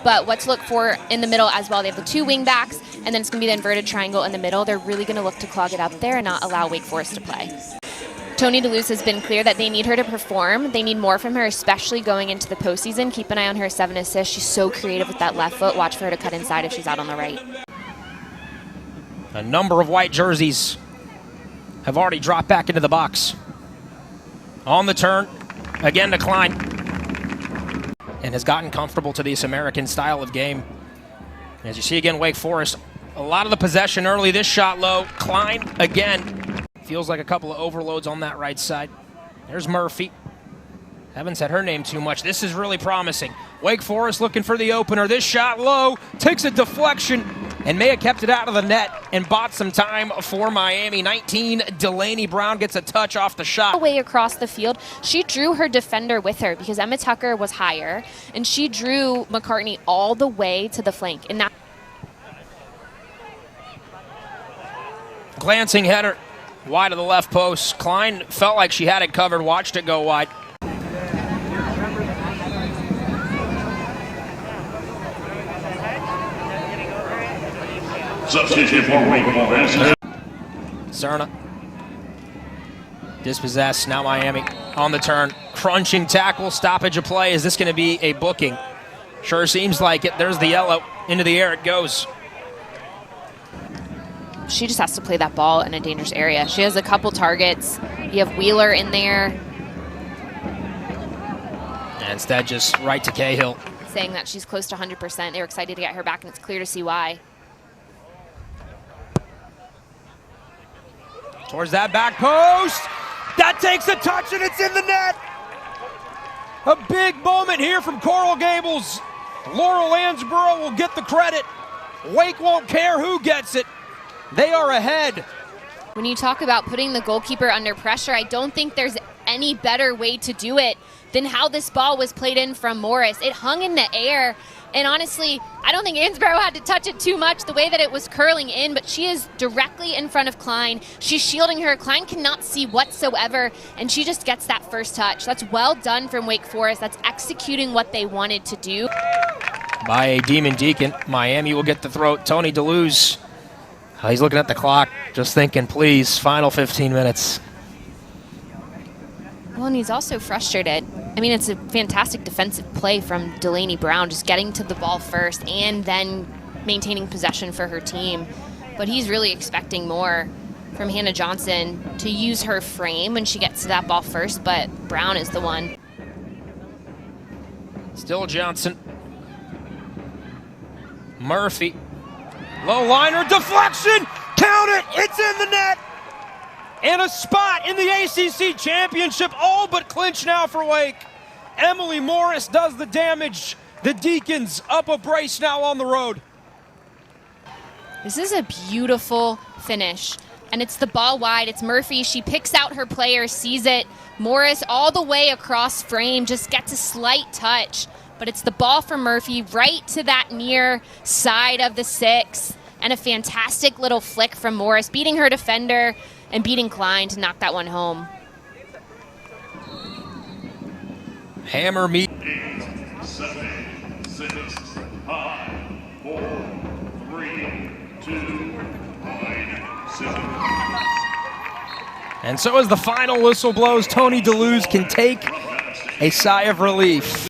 but what to look for in the middle as well. They have the 2 wing backs, and then it's going to be the inverted triangle in the middle. They're really going to look to clog it up there and not allow Wake Forest to play. Tony DeLuz has been clear that they need her to perform. They need more from her, especially going into the postseason. Keep an eye on her 7 assists. She's so creative with that left foot. Watch for her to cut inside if she's out on the right. A number of white jerseys have already dropped back into the box. On the turn, again to Klein. And has gotten comfortable to this American style of game. As you see again, Wake Forest, a lot of the possession early. This shot low. Klein again. Feels like a couple of overloads on that right side. There's Murphy. Haven't said her name too much. This is really promising. Wake Forest looking for the opener. This shot low, takes a deflection, and may have kept it out of the net and bought some time for Miami. 19, Delaney Brown gets a touch off the shot. Way across the field, she drew her defender with her because Emma Tucker was higher, and she drew McCartney all the way to the flank. And that glancing header wide of the left post. Klein felt like she had it covered, watched it go wide. Substitution for Wake Forest. Cerna. Dispossessed, now Miami on the turn. Crunching tackle, stoppage of play. Is this going to be a booking? Sure seems like it. There's the yellow. Into the air it goes. she just has to play that ball in a dangerous area. She has a couple targets. You have Wheeler in there. And instead, just right to Cahill. Saying that she's close to 100%. They were excited to get her back, and it's clear to see why. Towards that back post. That takes a touch, and it's in the net. A big moment here from Coral Gables. Laurel Lansborough will get the credit. Wake won't care who gets it. They are ahead. When you talk about putting the goalkeeper under pressure, I don't think there's any better way to do it than how this ball was played in from Morris. It hung in the air, and honestly, I don't think Ansborough had to touch it too much the way that it was curling in, but she is directly in front of Klein. She's shielding her. Klein cannot see whatsoever, and she just gets that first touch. That's well done from Wake Forest. That's executing what they wanted to do. By a Demon Deacon, Miami will get the throw. Tony DeLuz, he's looking at the clock, just thinking, please, final 15 minutes. Well, and he's also frustrated. I mean, it's a fantastic defensive play from Delaney Brown, just getting to the ball first and then maintaining possession for her team. But he's really expecting more from Hannah Johnson to use her frame when she gets to that ball first, but Brown is the one. Still Johnson. Murphy. Low liner, deflection! Count it! It's in the net! And a spot in the ACC championship, all but clinched now for Wake. Emily Morris does the damage. The Deacons up a brace now on the road. This is a beautiful finish. And it's the ball wide. It's Murphy. She picks out her player, sees it. Morris all the way across frame, just gets a slight touch. But it's the ball from Murphy right to that near side of the six. And a fantastic little flick from Morris, beating her defender and beating Klein to knock that one home. Hammer meet. 8, 7, 6, 5, 4, 3, 2, 1, 7. And so as the final whistle blows, Tony DeLuz can take a sigh of relief.